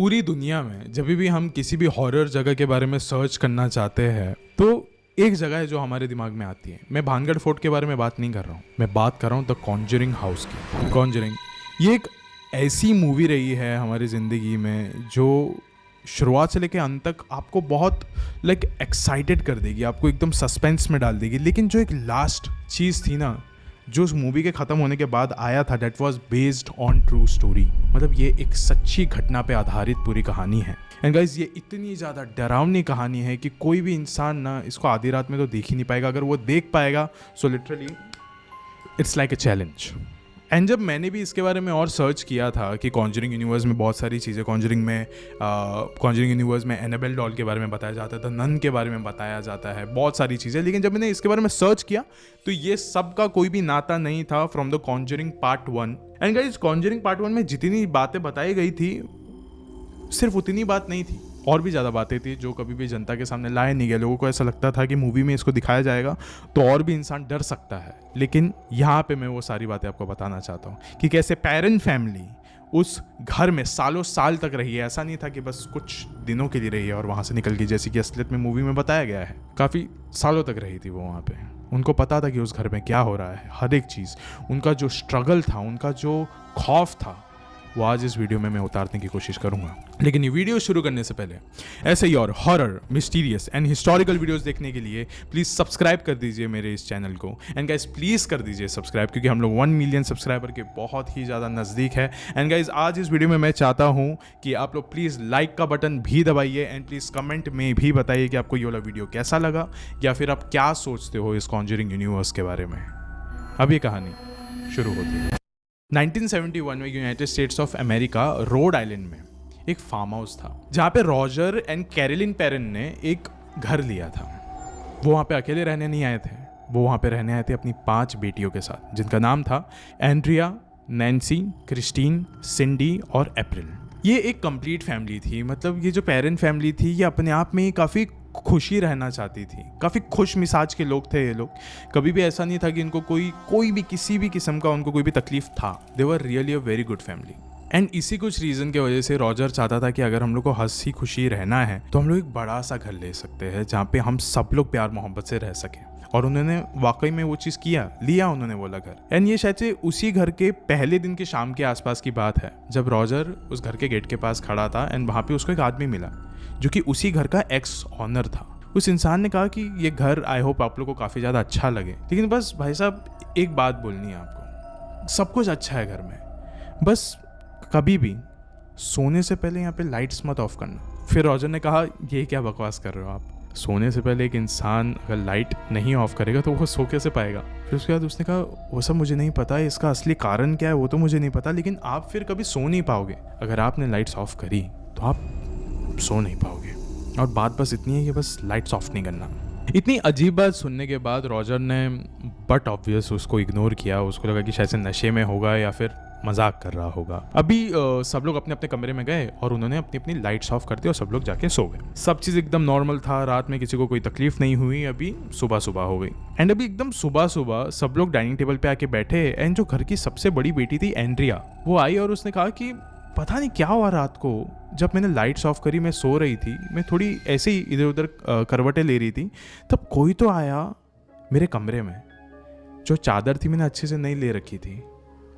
पूरी दुनिया में जब भी हम किसी भी हॉरर जगह के बारे में सर्च करना चाहते हैं तो एक जगह है जो हमारे दिमाग में आती है। मैं भानगढ़ फोर्ट के बारे में बात नहीं कर रहा हूँ, मैं बात कर रहा हूँ द कॉन्जरिंग हाउस की। कॉन्जरिंग ये एक ऐसी मूवी रही है हमारी ज़िंदगी में जो शुरुआत से लेकर अंत तक आपको बहुत एक्साइटेड कर देगी, आपको एकदम सस्पेंस में डाल देगी। लेकिन जो एक लास्ट चीज़ थी ना, जो उस मूवी के ख़त्म होने के बाद आया था, that was based on true story. मतलब ये एक सच्ची घटना पे आधारित पूरी कहानी है। एंड गाइज ये इतनी ज़्यादा डरावनी कहानी है कि कोई भी इंसान ना इसको आधी रात में तो देख ही नहीं पाएगा। अगर वो देख पाएगा so literally it's like a challenge. And जब मैंने भी इसके बारे में और सर्च किया था कि कॉन्जरिंग यूनिवर्स में बहुत सारी चीज़ें, कॉन्जरिंग यूनिवर्स में एनाबेल डॉल के बारे में बताया जाता है, द नन के बारे में बताया जाता है, बहुत सारी चीज़ें। लेकिन जब मैंने इसके बारे में सर्च किया तो ये सब का कोई भी नाता नहीं था from the Conjuring part 1। And guys Conjuring part 1 में जितनी बातें बताई गई थी सिर्फ उतनी बात नहीं थी, और भी ज़्यादा बातें थी जो कभी भी जनता के सामने लाए नहीं गए। लोगों को ऐसा लगता था कि मूवी में इसको दिखाया जाएगा तो और भी इंसान डर सकता है। लेकिन यहाँ पे मैं वो सारी बातें आपको बताना चाहता हूँ कि कैसे पैरेंट फैमिली उस घर में सालों साल तक रही है। ऐसा नहीं था कि बस कुछ दिनों के लिए रही है और वहाँ से निकल गई, जैसे कि असलियत में मूवी में बताया गया है। काफ़ी सालों तक रही थी वो वहाँ पे। उनको पता था कि उस घर में क्या हो रहा है, हर एक चीज़। उनका जो स्ट्रगल था, उनका जो खौफ था, वो आज इस वीडियो में मैं उतारने की कोशिश करूंगा। लेकिन ये वीडियो शुरू करने से पहले ऐसे ही और horror, mysterious and historical videos देखने के लिए प्लीज़ सब्सक्राइब कर दीजिए मेरे इस चैनल को। एंड गाइज प्लीज़ कर दीजिए सब्सक्राइब, क्योंकि हम लोग 1 मिलियन सब्सक्राइबर के बहुत ही ज़्यादा नज़दीक है। एंड गाइज आज इस वीडियो में मैं चाहता हूँ कि आप लोग प्लीज़ लाइक का बटन भी दबाइए एंड प्लीज़ कमेंट में भी बताइए कि आपको ये वाला वीडियो कैसा लगा, या फिर आप क्या सोचते हो इस कॉन्जरिंग यूनिवर्स के बारे में। अब ये कहानी शुरू होती है। 1971 में United states of America Rhode Island में एक फार्म हाउस था जहाँ पे रॉजर एंड कैरोलिन पेरेन ने एक घर लिया था। वो वहाँ पे अकेले रहने नहीं आए थे, वो वहाँ पे रहने आए थे अपनी 5 बेटियों के साथ, जिनका नाम था एंड्रिया, नैन्सी, क्रिस्टीन, सिंडी और अप्रैल। ये एक कंप्लीट फैमिली थी। मतलब ये जो पेरेंट फैमिली थी ये अपने आप में ही काफ़ी खुशी रहना चाहती थी, काफ़ी खुश मिजाज के लोग थे ये लोग। कभी भी ऐसा नहीं था कि इनको कोई भी किसी भी किस्म का उनको कोई भी तकलीफ था। They were really a very good family. And इसी कुछ रीज़न के वजह से रॉजर चाहता था कि अगर हम लोग को हंसी खुशी रहना है तो हम लोग एक बड़ा सा घर ले सकते हैं जहाँ पे हम सब लोग प्यार मोहब्बत से रह सकें। और उन्होंने वाकई में वो चीज़ लिया उन्होंने वो घर। एंड ये शायद से उसी घर के पहले दिन के शाम के आसपास की बात है जब रॉजर उस घर के गेट के पास खड़ा था एंड वहाँ पे उसको एक आदमी मिला जो कि उसी घर का एक्स ऑनर था। उस इंसान ने कहा कि ये घर आई होप आप लोग को काफ़ी ज़्यादा अच्छा लगे, लेकिन बस भाई साहब एक बात बोलनी है आपको, सब कुछ अच्छा है घर में, बस कभी भी सोने से पहले यहाँ पे लाइट्स मत ऑफ करना। फिर रॉजर ने कहा ये क्या बकवास कर रहे हो आप, सोने से पहले एक इंसान अगर लाइट नहीं ऑफ करेगा तो वो सो कैसे पाएगा। फिर उसके बाद उसने कहा वो सब मुझे नहीं पता, इसका असली कारण क्या है वो तो मुझे नहीं पता, लेकिन आप फिर कभी सो नहीं पाओगे। अगर आपने लाइट्स ऑफ करी तो आप सो नहीं पाओगे, और बात बस इतनी है कि बस लाइट्स ऑफ नहीं करना। इतनी अजीब बात सुनने के बाद रॉजर ने बट ऑब्वियस उसको इग्नोर किया। उसको लगा कि शायद से नशे में होगा या फिर मजाक कर रहा होगा। अभी सब लोग अपने अपने कमरे में गए और उन्होंने अपनी अपनी लाइट्स ऑफ कर दी और सब लोग जाके सो गए। सब चीज़ एकदम नॉर्मल था, रात में किसी को कोई तकलीफ नहीं हुई। अभी सुबह सुबह हो गई एंड अभी एकदम सुबह सुबह सब लोग डाइनिंग टेबल पे आके बैठे एंड जो घर की सबसे बड़ी बेटी थी एंड्रिया, वो आई और उसने कहा कि पता नहीं क्या हुआ रात को, जब मैंने लाइट्स ऑफ करी, मैं सो रही थी, मैं थोड़ी ऐसे ही इधर उधर करवटें ले रही थी, तब कोई तो आया मेरे कमरे में। जो चादर थी मैंने अच्छे से नहीं ले रखी थी,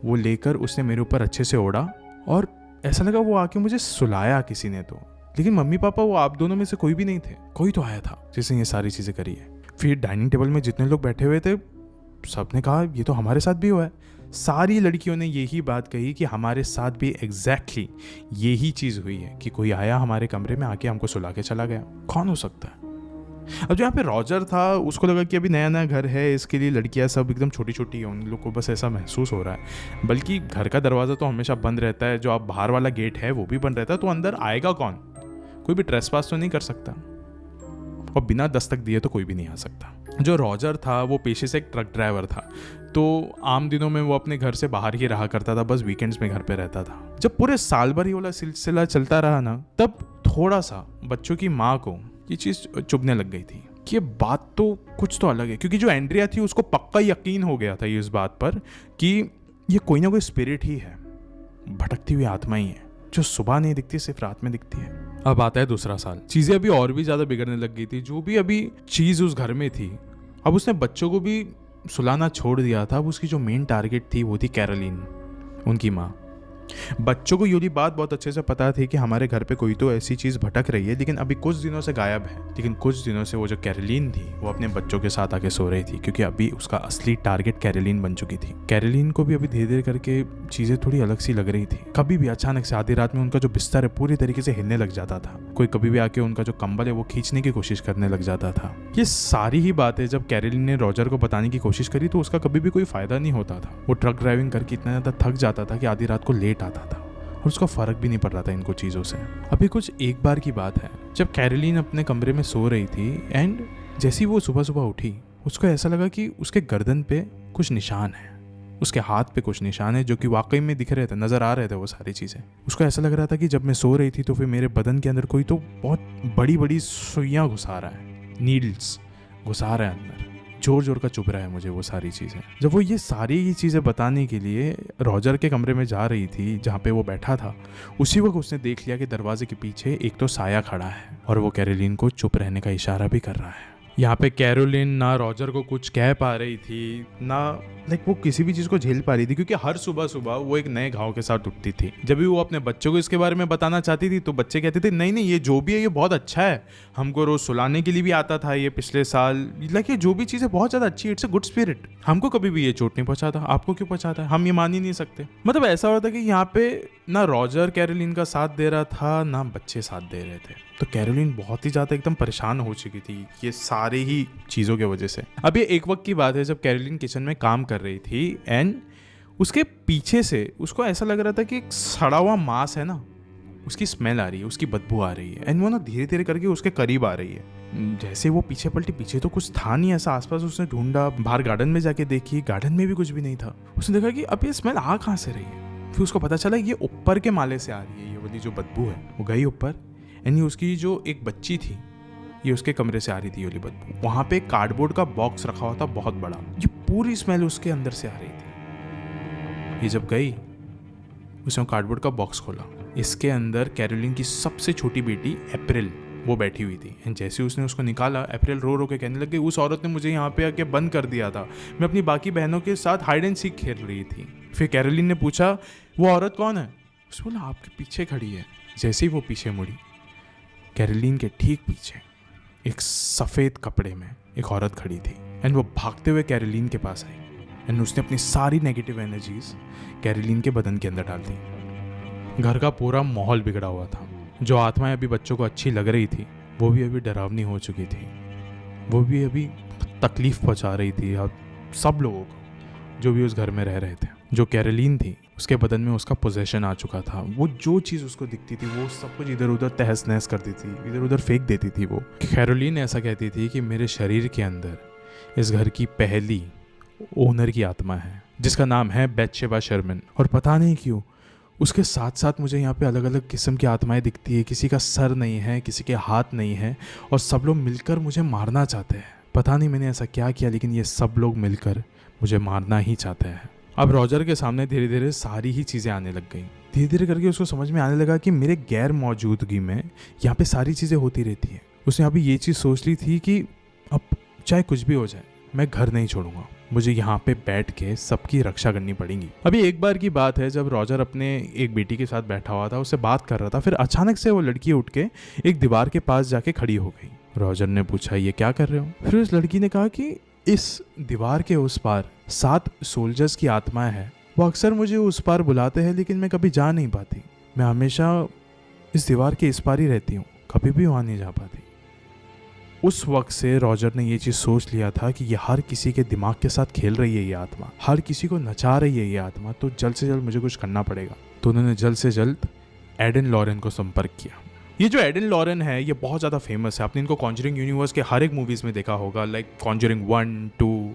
वो लेकर उसने मेरे ऊपर अच्छे से ओढ़ा और ऐसा लगा वो आके मुझे सुलाया किसी ने तो। लेकिन मम्मी पापा वो आप दोनों में से कोई भी नहीं थे, कोई तो आया था जिसने ये सारी चीज़ें करी है। फिर डाइनिंग टेबल में जितने लोग बैठे हुए थे सब ने कहा ये तो हमारे साथ भी हुआ है। सारी लड़कियों ने यही बात कही कि हमारे साथ भी एग्जैक्टली यही चीज़ हुई है कि कोई आया हमारे कमरे में आके हमको सुला के चला गया। कौन हो सकता है? अब जो यहाँ पे रॉजर था उसको लगा कि अभी नया नया घर है, इसके लिए लड़कियाँ सब एकदम छोटी छोटी हैं, उन लोग को बस ऐसा महसूस हो रहा है। बल्कि घर का दरवाज़ा तो हमेशा बंद रहता है, जो आप बाहर वाला गेट है वो भी बंद रहता है, तो अंदर आएगा कौन? कोई भी ट्रेसपास तो नहीं कर सकता, और बिना दस्तक दिए तो कोई भी नहीं आ सकता। जो रॉजर था वो पेशे से एक ट्रक ड्राइवर था, तो आम दिनों में वो अपने घर से बाहर ही रहा करता था, बस वीकेंड्स में घर पे रहता था। जब पूरे साल भर ही वाला सिलसिला चलता रहा ना, तब थोड़ा सा बच्चों की माँ को ये चीज़ चुभने लग गई थी कि ये बात तो कुछ तो अलग है। क्योंकि जो एंड्रिया थी उसको पक्का यकीन हो गया था इस बात पर कि ये कोई ना कोई स्पिरिट ही है, भटकती हुई आत्मा ही है। जो सुबह नहीं दिखती, सिर्फ रात में दिखती है। अब आता है दूसरा साल। चीजें अभी और भी ज्यादा बिगड़ने लग गई थी। जो भी अभी चीज उस घर में थी, अब उसने बच्चों को भी सुलाना छोड़ दिया था। अब उसकी जो मेन टारगेट थी वो थी कैरोलिन, उनकी माँ। बच्चों को ये बात बहुत अच्छे से पता थी कि हमारे घर पे कोई तो ऐसी चीज़ भटक रही है, लेकिन अभी कुछ दिनों से गायब है। लेकिन कुछ दिनों से वो जो कैरोलिन थी वो अपने बच्चों के साथ आके सो रही थी, क्योंकि अभी उसका असली टारगेट कैरोलिन बन चुकी थी। कैरोलिन को भी अभी धीरे धीरे करके चीज़ें थोड़ी अलग सी लग रही थी। कभी भी अचानक से आधी रात में उनका जो बिस्तर है पूरी तरीके से हिलने लग जाता था। कोई कभी भी आके उनका जो कंबल है वो खींचने की कोशिश करने लग जाता था। ये सारी ही बातें जब कैरोलिन ने रॉजर को बताने की कोशिश करी तो उसका कभी भी कोई फायदा नहीं होता था। वो ट्रक ड्राइविंग करके इतना ज़्यादा थक जाता था कि आधी रात को लेट आता था और उसका फर्क भी नहीं पड़ रहा था इनको चीज़ों से। अभी कुछ एक बार की बात है जब कैरोलिन अपने कमरे में सो रही थी एंड जैसी वो सुबह सुबह उठी, उसको ऐसा लगा कि उसके गर्दन पे कुछ निशान है, उसके हाथ पे कुछ निशान है जो कि वाकई में दिख रहे थे, नज़र आ रहे थे वो सारी चीज़ें। उसको ऐसा लग रहा था कि जब मैं सो रही थी तो फिर मेरे बदन के अंदर कोई तो बहुत बड़ी बड़ी सुइयाँ घुसा रहा है, नीडल्स घुसा रहा है अंदर, जोर जोर का चुभ रहा है मुझे वो सारी चीज़ें। जब वो ये सारी ही चीज़ें बताने के लिए रॉजर के कमरे में जा रही थी जहाँ पे वो बैठा था, उसी वक्त उसने देख लिया कि दरवाजे के पीछे एक तो साया खड़ा है और वो कैरोलिन को चुप रहने का इशारा भी कर रहा है। यहाँ पे कैरोलिन ना रॉजर को कुछ कह पा रही थी, ना वो किसी भी चीज़ को झेल पा रही थी, क्योंकि हर सुबह सुबह वो एक नए घाव के साथ उठती थी। जब भी वो अपने बच्चों को इसके बारे में बताना चाहती थी तो बच्चे कहते थे नहीं नहीं, ये जो भी है ये बहुत अच्छा है, हमको रोज सुलाने के लिए भी आता था ये पिछले साल, ये जो भी चीज़ है बहुत ज़्यादा अच्छी है, इट्स अ गुड स्पिरिट, हमको कभी भी ये चोट नहीं पहुंचाता, आपको क्यों पहुंचाता है, हम ये मान ही नहीं सकते। मतलब ऐसा हो रहा था कि यहाँ पे ना रॉजर कैरोलिन का साथ दे रहा था ना बच्चे साथ दे रहे थे। तो कैरोलिन बहुत ही ज़्यादा एकदम परेशान हो चुकी थी ये सारी ही चीज़ों की वजह से। अब ये एक वक्त की बात है जब कैरोलिन किचन में काम कर रही थी एंड उसके पीछे से उसको ऐसा लग रहा था कि एक सड़ा हुआ मांस है ना, उसकी स्मेल आ रही है, उसकी बदबू आ रही है एंड वो ना धीरे धीरे करके उसके करीब आ रही है। जैसे वो पीछे पलटी, पीछे तो कुछ था नहीं ऐसा आसपास। उसने ढूंढा, बाहर गार्डन में जाके देखी, गार्डन में भी कुछ भी नहीं था। उसने देखा कि अब ये स्मेल आ कहाँ से रही है। फिर उसको पता चला ये ऊपर के माले से आ रही है, ये वाली जो बदबू है। वो गई ऊपर एंड उसकी जो एक बच्ची थी ये उसके कमरे से आ रही थी ये वाली बदबू। वहाँ पे कार्डबोर्ड का बॉक्स रखा हुआ था बहुत बड़ा, ये पूरी स्मेल उसके अंदर से आ रही थी। ये जब गई उसने कार्डबोर्ड का बॉक्स खोला, इसके अंदर कैरोलिन की सबसे छोटी बेटी अप्रैल वो बैठी हुई थी एंड जैसे उसने उसको निकाला, अप्रैल रो रो के कहने लग गई उस औरत ने मुझे यहाँ पे आके बंद कर दिया था, मैं अपनी बाकी बहनों के साथ हाइड एंड सीक खेल रही थी। फिर कैरोलिन ने पूछा वो औरत कौन है? उसने बोला आपके पीछे खड़ी है। जैसे ही वो पीछे मुड़ी, कैरोलिन के ठीक पीछे एक सफ़ेद कपड़े में एक औरत खड़ी थी एंड वो भागते हुए कैरोलिन के पास आई एंड उसने अपनी सारी नेगेटिव एनर्जीज कैरोलिन के बदन के अंदर डाल दी। घर का पूरा माहौल बिगड़ा हुआ था। जो आत्माएं अभी बच्चों को अच्छी लग रही थी वो भी अभी डरावनी हो चुकी थी, वो भी अभी तकलीफ पहुंचा रही थी अब सब लोगों को जो भी उस घर में रह रहे थे। जो कैरोलिन थी उसके बदन में उसका पोजेशन आ चुका था। वो जो चीज़ उसको दिखती थी वो सब कुछ इधर उधर तहस नहस करती थी, इधर उधर फेंक देती थी। वो कैरोलिन ऐसा कहती थी कि मेरे शरीर के अंदर इस घर की पहली ओनर की आत्मा है जिसका नाम है बैतशेबा शर्मन, और पता नहीं क्यों उसके साथ साथ मुझे यहाँ पे अलग अलग किस्म की आत्माएं दिखती है। किसी का सर नहीं है, किसी के हाथ नहीं है और सब लोग मिलकर मुझे मारना चाहते हैं। पता नहीं मैंने ऐसा क्या किया लेकिन ये सब लोग मिलकर मुझे मारना ही चाहते हैं। अब रॉजर के सामने धीरे धीरे सारी ही चीज़ें आने लग गई। धीरे धीरे करके उसको समझ में आने लगा कि मेरे गैर मौजूदगी में यहाँ पे सारी चीज़ें होती रहती हैं। उसने अभी ये चीज़ सोच ली थी कि अब चाहे कुछ भी हो जाए मैं घर नहीं छोड़ूंगा, मुझे यहाँ पे बैठ के सबकी रक्षा करनी पड़ेगी। अभी एक बार की बात है जब रॉजर अपने एक बेटी के साथ बैठा हुआ था, उससे बात कर रहा था। फिर अचानक से वो लड़की उठ के एक दीवार के पास जाके खड़ी हो गई। रॉजर ने पूछा ये क्या कर रहे हो? फिर उस लड़की ने कहा कि इस दीवार के उस पार 7 सोल्जर्स की आत्माएं हैं, वो अक्सर मुझे उस पार बुलाते हैं लेकिन मैं कभी जा नहीं पाती। मैं हमेशा इस दीवार के इस पार ही रहती हूँ, कभी भी वहाँ नहीं जा पाती। उस वक्त से रॉजर ने ये चीज़ सोच लिया था कि ये हर किसी के दिमाग के साथ खेल रही है ये आत्मा, हर किसी को नचा रही है ये आत्मा, तो जल्द से जल्द मुझे कुछ करना पड़ेगा। तो उन्होंने जल्द से जल्द एडन लॉरेन को संपर्क किया। ये जो एडन लॉरेन है ये बहुत ज़्यादा फेमस है। आपने इनको कॉन्जरिंग यूनिवर्स के हर एक मूवीज़ में देखा होगा, like Conjuring 1, 2,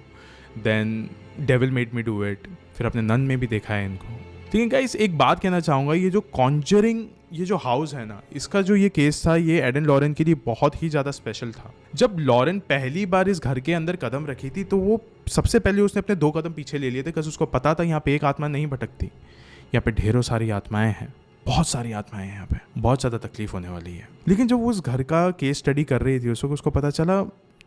then Devil Made Me Do It, फिर आपने नन में भी देखा है इनको। लेकिन गाइस एक बात कहना चाहूँगा, ये जो कॉन्जरिंग ये जो हाउस है ना, इसका जो ये केस था ये एडन लॉरेन के लिए बहुत ही ज़्यादा स्पेशल था। जब लॉरेन पहली बार इस घर के अंदर कदम रखी थी तो वो सबसे पहले उसने अपने 2 कदम पीछे ले लिए थे, बिकॉज उसको पता था यहाँ पे एक आत्मा नहीं भटकती, यहाँ पे ढेरों सारी आत्माएं हैं। बहुत सारी आत्माएं हैं यहाँ पे, बहुत ज़्यादा तकलीफ होने वाली है। लेकिन जब वो उस घर का केस स्टडी कर रही थी, उसको पता चला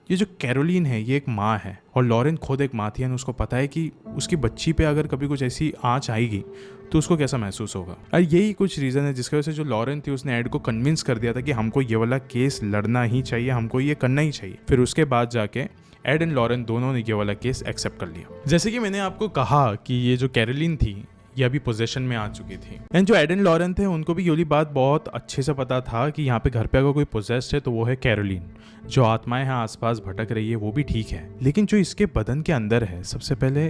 ये जो कैरोलिन है ये एक माँ है और लॉरेन खुद एक माँ थी। और उसको पता है कि उसकी बच्ची पे अगर कभी कुछ ऐसी आँच आएगी तो उसको कैसा महसूस होगा। और यही कुछ रीज़न है जिसकी वजह से जो लॉरेन थी उसने एड को कन्विंस कर दिया था कि हमको ये वाला केस लड़ना ही चाहिए, हमको ये करना ही चाहिए। फिर उसके बाद जाके एड एंड लॉरेन दोनों ने ये वाला केस एक्सेप्ट कर लिया। जैसे कि मैंने आपको कहा कि ये जो कैरोलिन थी ये अभी पोजेशन में आ चुकी थी। एंड जो एड एंड लॉरेन थे उनको भी ये वाली बात बहुत अच्छे से पता था कि यहाँ पे घर पे अगर कोई पोजेस्ड है तो वो है कैरोलिन। जो आत्माएं हैं आसपास भटक रही है वो भी ठीक है, लेकिन जो इसके बदन के अंदर है सबसे पहले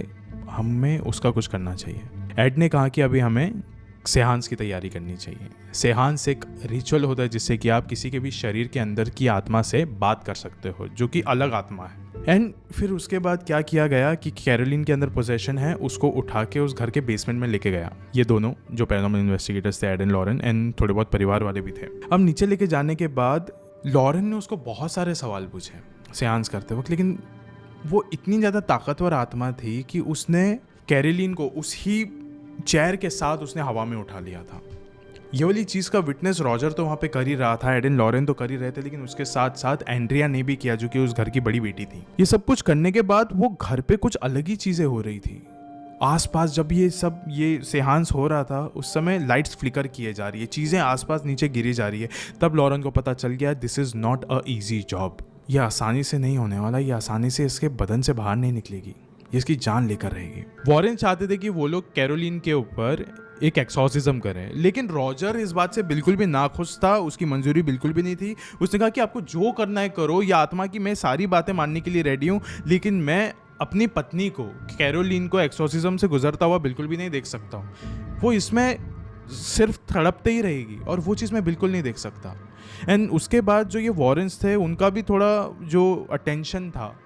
हमें उसका कुछ करना चाहिए। एड ने कहा कि अभी हमें सेहांस की तैयारी करनी चाहिए। सेहांस एक रिचुअल होता है जिससे कि आप किसी के भी शरीर के अंदर की आत्मा से बात कर सकते हो जो कि अलग आत्मा है। एंड फिर उसके बाद क्या किया गया कि कैरोलिन के अंदर पोजेशन है, उसको उठा के उस घर के बेसमेंट में लेके गया। ये दोनों जो पैरानॉर्मल इन्वेस्टिगेटर्स थे, एड एंड लॉरेन, एंड थोड़े बहुत परिवार वाले भी थे। अब नीचे लेके जाने के बाद लॉरेन ने उसको बहुत सारे सवाल पूछे सेहांस करते वक्त, लेकिन वो इतनी ज़्यादा ताकतवर आत्मा थी कि उसने कैरोलिन को उसी चेयर के साथ उसने हवा में उठा लिया था। ये वाली चीज़ का विटनेस रॉजर तो वहाँ पे कर ही रहा था, एड एंड लॉरेन तो कर ही रहे थे, लेकिन उसके साथ साथ एंड्रिया ने भी किया जो कि उस घर की बड़ी बेटी थी। ये सब कुछ करने के बाद वो घर पे कुछ अलग ही चीज़ें हो रही थी। आसपास जब ये सेहांस हो रहा था उस समय लाइट्स फ्लिकर किए जा रही है, चीज़ें आसपास नीचे गिरी जा रही है। तब लॉरेन को पता चल गया this is not a easy job. ये आसानी से नहीं होने वाला, ये आसानी से इसके बदन से बाहर नहीं निकलेगी, ये इसकी जान लेकर रहेगी। वॉरेन चाहते थे कि वो लोग कैरोलिन के ऊपर एक एक्सॉर्सिज्म करें, लेकिन रॉजर इस बात से बिल्कुल भी नाखुश था, उसकी मंजूरी बिल्कुल भी नहीं थी। उसने कहा कि आपको जो करना है करो, या आत्मा की मैं सारी बातें मानने के लिए रेडी हूँ, लेकिन मैं अपनी पत्नी को कैरोलिन को एक्सॉर्सिज्म से गुजरता हुआ बिल्कुल भी नहीं देख सकता हूँ। वो इसमें सिर्फ तड़पते ही रहेगी और वो चीज़ मैं बिल्कुल नहीं देख सकता। एंड उसके बाद जो ये वॉरेंस थे उनका भी थोड़ा जो अटेंशन था,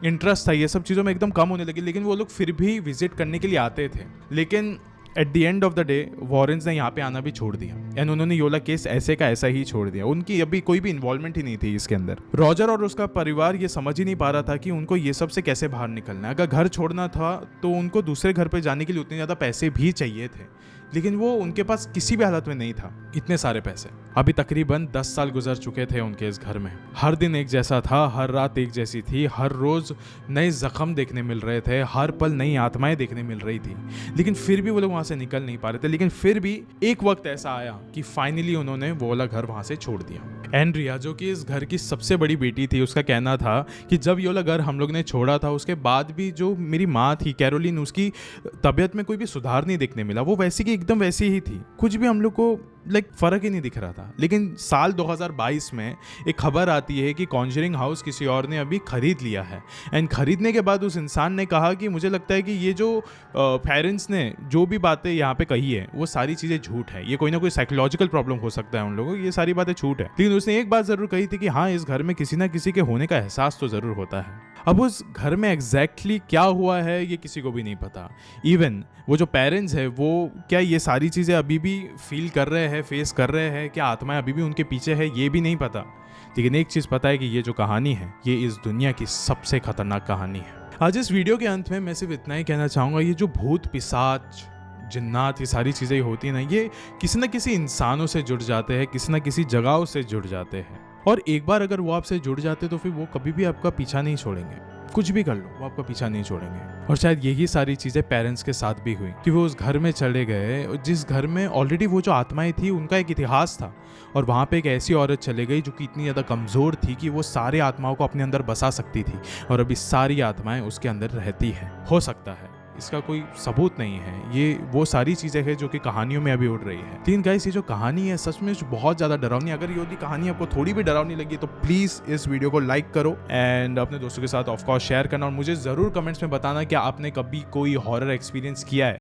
इंटरेस्ट था, ये सब चीज़ों में एकदम कम होने लगी, लेकिन वो लोग फिर भी विजिट करने के लिए आते थे। लेकिन at the end of the day Warrens ने यहाँ पे आना भी छोड़ दिया एंड उन्होंने योला केस ऐसे का ऐसा ही छोड़ दिया। उनकी अभी कोई भी इन्वॉल्वमेंट ही नहीं थी इसके अंदर। रॉजर और उसका परिवार ये समझ ही नहीं पा रहा था कि उनको ये सब से कैसे बाहर निकलना है। अगर घर छोड़ना था तो उनको दूसरे घर पे जाने के लिए उतने ज़्यादा पैसे भी चाहिए थे, लेकिन वो उनके पास किसी भी हालत में नहीं था इतने सारे पैसे। अभी तकरीबन 10 साल गुजर चुके थे उनके इस घर में। हर दिन एक जैसा था, हर रात एक जैसी थी, हर रोज नए जख्म देखने मिल रहे थे, हर पल नई आत्माएं देखने मिल रही थी, लेकिन फिर भी वो लोग वहां से निकल नहीं पा रहे थे। लेकिन फिर भी एक वक्त ऐसा आया कि फाइनली उन्होंने वो वाला घर वहां से छोड़ दिया। एंड्रिया जो कि इस घर की सबसे बड़ी बेटी थी, उसका कहना था कि जब ये वाला घर हम लोग ने छोड़ा था उसके बाद भी जो मेरी माँ थी कैरोलिन, उसकी तबीयत में कोई भी सुधार नहीं देखने मिला। वो वैसी की एकदम वैसी ही थी, कुछ भी हम लोग को फर्क ही नहीं दिख रहा था। लेकिन साल 2022 में एक खबर आती है कि कॉन्जरिंग हाउस किसी और ने अभी खरीद लिया है। एंड खरीदने के बाद उस इंसान ने कहा कि मुझे लगता है कि ये जो पेरेंट्स ने जो भी बातें यहाँ पे कही है वो सारी चीज़ें झूठ है, ये कोई ना कोई साइकोलॉजिकल प्रॉब्लम हो सकता है उन लोगों को, ये सारी बातें झूठ है। लेकिन उसने एक बात ज़रूर कही थी कि हाँ, इस घर में किसी ना किसी के होने का एहसास तो ज़रूर होता है। अब उस घर में एग्जैक्टली क्या हुआ है ये किसी को भी नहीं पता। इवन वो जो पेरेंट्स है वो क्या ये सारी चीज़ें अभी भी फील कर रहे हैं, फेस कर रहे हैं, क्या आत्माएं अभी भी उनके पीछे है, ये भी नहीं पता। लेकिन एक चीज़ पता है कि ये जो कहानी है ये इस दुनिया की सबसे खतरनाक कहानी है। आज इस वीडियो के अंत में मैं सिर्फ इतना ही कहना चाहूँगा, ये जो भूत पिशाच जिन्नात ये सारी चीज़ें होती हैं ना, ये किसी न किसी इंसानों से जुड़ जाते हैं, किसी न किसी जगहों से जुड़ जाते हैं, और एक बार अगर वो आपसे जुड़ जाते तो फिर वो कभी भी आपका पीछा नहीं छोड़ेंगे। कुछ भी कर लो वो आपका पीछा नहीं छोड़ेंगे। और शायद यही सारी चीज़ें पेरेंट्स के साथ भी हुई कि वो उस घर में चले गए जिस घर में ऑलरेडी वो जो आत्माएं थी उनका एक इतिहास था, और वहाँ पे एक ऐसी औरत चले गई जो कि इतनी ज़्यादा कमज़ोर थी कि वो सारे आत्माओं को अपने अंदर बसा सकती थी, और अभी सारी आत्माएं उसके अंदर रहती हैं। हो सकता है, इसका कोई सबूत नहीं है, ये वो सारी चीज़ें हैं जो कि कहानियों में अभी उड़ रही है। लेकिन गाइस ये जो कहानी है सच में बहुत ज़्यादा डरावनी। अगर ये कहानी आपको थोड़ी भी डरावनी लगी तो प्लीज़ इस वीडियो को लाइक करो एंड अपने दोस्तों के साथ ऑफकोर्स शेयर करना, और मुझे ज़रूर कमेंट्स में बताना कि आपने कभी कोई हॉरर एक्सपीरियंस किया है।